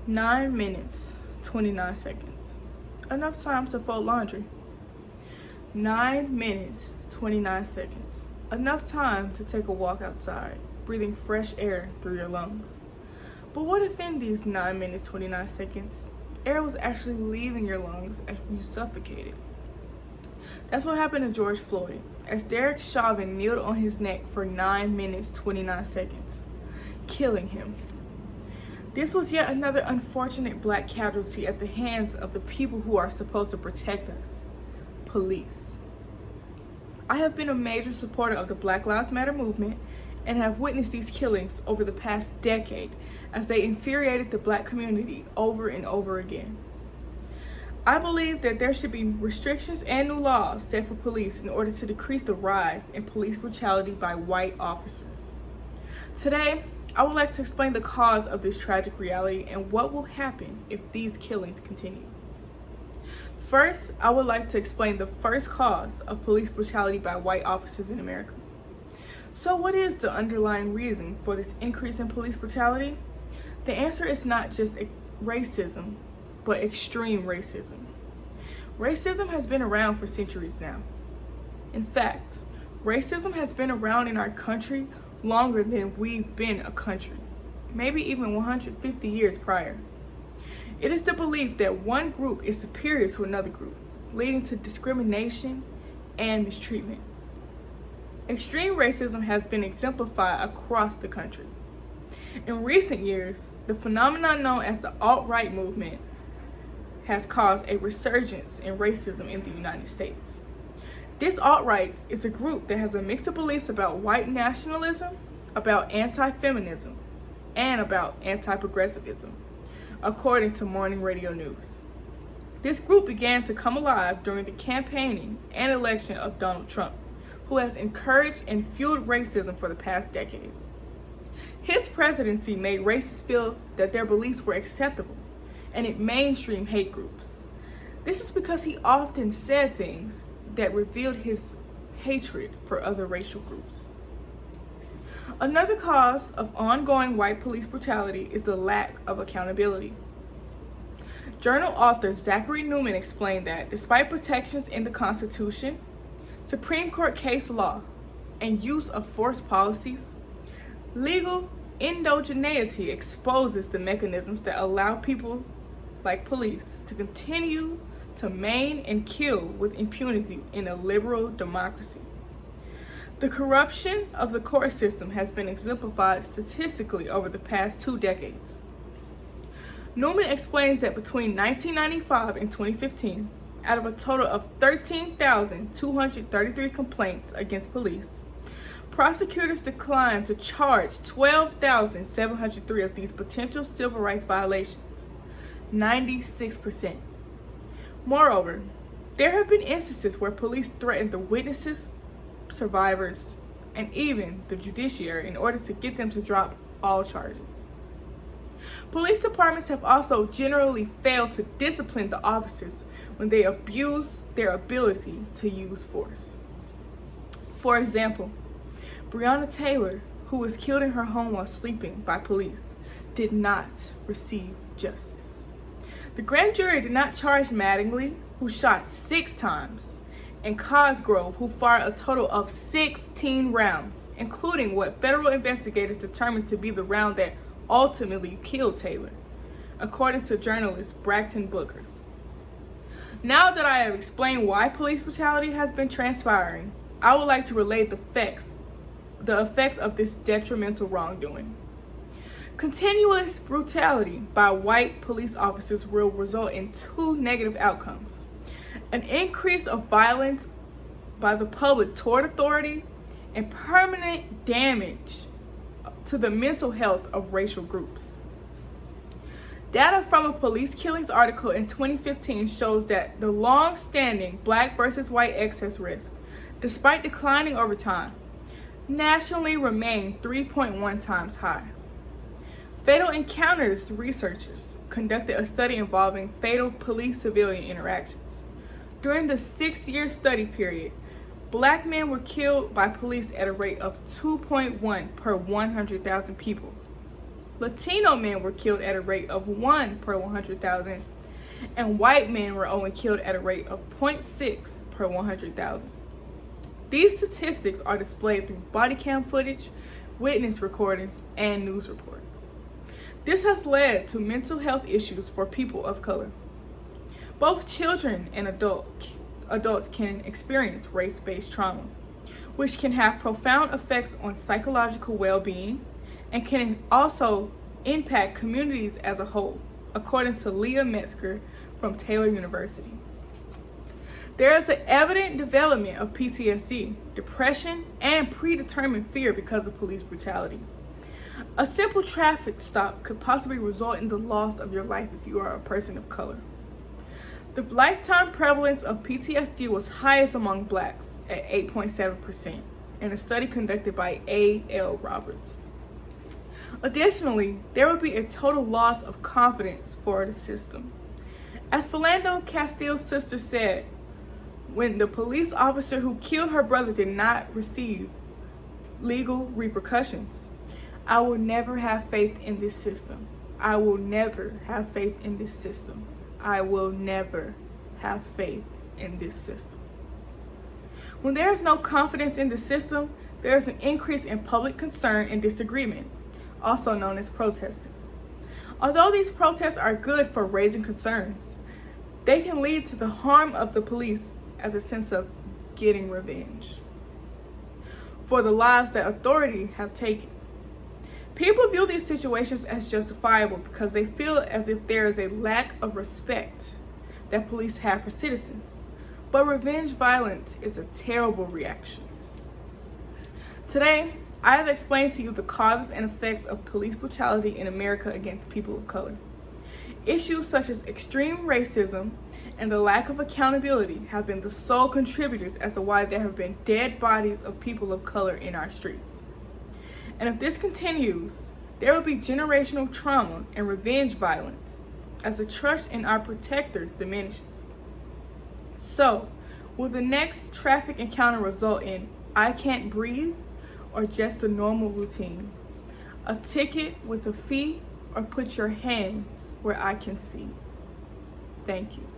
9 minutes, 29 seconds. Enough time to fold laundry. 9 minutes, 29 seconds. Enough time to take a walk outside, breathing fresh air through your lungs. But what if in these 9 minutes, 29 seconds, air was actually leaving your lungs as you suffocated? That's what happened to George Floyd, as Derek Chauvin kneeled on his neck for 9 minutes, 29 seconds, killing him. This was yet another unfortunate black casualty at the hands of the people who are supposed to protect us, police. I have been a major supporter of the Black Lives Matter movement and have witnessed these killings over the past decade as they infuriated the black community over and over again. I believe that there should be restrictions and new laws set for police in order to decrease the rise in police brutality by white officers. Today, I would like to explain the cause of this tragic reality and what will happen if these killings continue. First, I would like to explain the first cause of police brutality by white officers in America. So what is the underlying reason for this increase in police brutality? The answer is not just racism, but extreme racism. Racism has been around for centuries now. In fact, racism has been around in our country longer than we've been a country, maybe even 150 years prior. It is the belief that one group is superior to another group, leading to discrimination and mistreatment. Extreme racism has been exemplified across the country. In recent years, the phenomenon known as the alt-right movement has caused a resurgence in racism in the United States. This alt-right is a group that has a mix of beliefs about white nationalism, about anti-feminism, and about anti-progressivism, according to morning radio news. This group began to come alive during the campaigning and election of Donald Trump, who has encouraged and fueled racism for the past decade. His presidency made racists feel that their beliefs were acceptable, and it mainstreamed hate groups. This is because he often said things that revealed his hatred for other racial groups. Another cause of ongoing white police brutality is the lack of accountability. Journal author Zachary Newman explained that despite protections in the Constitution, Supreme Court case law, and use of force policies, legal endogeneity exposes the mechanisms that allow people like police to continue to maim and kill with impunity in a liberal democracy. The corruption of the court system has been exemplified statistically over the past 2 decades. Newman explains that between 1995 and 2015, out of a total of 13,233 complaints against police, prosecutors declined to charge 12,703 of these potential civil rights violations, 96%. Moreover, there have been instances where police threatened the witnesses, survivors, and even the judiciary in order to get them to drop all charges. Police departments have also generally failed to discipline the officers when they abuse their ability to use force. For example, Breonna Taylor, who was killed in her home while sleeping by police, did not receive justice. The grand jury did not charge Mattingly, who shot 6 times, and Cosgrove, who fired a total of 16 rounds, including what federal investigators determined to be the round that ultimately killed Taylor, according to journalist Bracton Booker. Now that I have explained why police brutality has been transpiring, I would like to relate the effects of this detrimental wrongdoing. Continuous brutality by white police officers will result in 2 negative outcomes: an increase of violence by the public toward authority and permanent damage to the mental health of racial groups. Data from a police killings article in 2015 shows that the long-standing black versus white excess risk, despite declining over time, nationally remained 3.1 times high. Fatal Encounters researchers conducted a study involving fatal police-civilian interactions. During the 6-year study period, Black men were killed by police at a rate of 2.1 per 100,000 people, Latino men were killed at a rate of 1 per 100,000, and white men were only killed at a rate of 0.6 per 100,000. These statistics are displayed through body cam footage, witness recordings, and news reports. This has led to mental health issues for people of color. Both children and adults can experience race-based trauma, which can have profound effects on psychological well-being and can also impact communities as a whole, according to Leah Metzger from Taylor University. There is an evident development of PTSD, depression, and predetermined fear because of police brutality. A simple traffic stop could possibly result in the loss of your life if you are a person of color. The lifetime prevalence of PTSD was highest among blacks at 8.7% in a study conducted by A.L. Roberts. Additionally, there would be a total loss of confidence for the system. As Philando Castile's sister said, when the police officer who killed her brother did not receive legal repercussions, I will never have faith in this system. I will never have faith in this system. I will never have faith in this system. When there is no confidence in the system, there is an increase in public concern and disagreement, also known as protesting. Although these protests are good for raising concerns, they can lead to the harm of the police as a sense of getting revenge for the lives that authority have taken. People view these situations as justifiable because they feel as if there is a lack of respect that police have for citizens. But revenge violence is a terrible reaction. Today, I have explained to you the causes and effects of police brutality in America against people of color. Issues such as extreme racism and the lack of accountability have been the sole contributors as to why there have been dead bodies of people of color in our streets. And if this continues, there will be generational trauma and revenge violence as the trust in our protectors diminishes. So, will the next traffic encounter result in I can't breathe or just a normal routine? A ticket with a fee or put your hands where I can see? Thank you.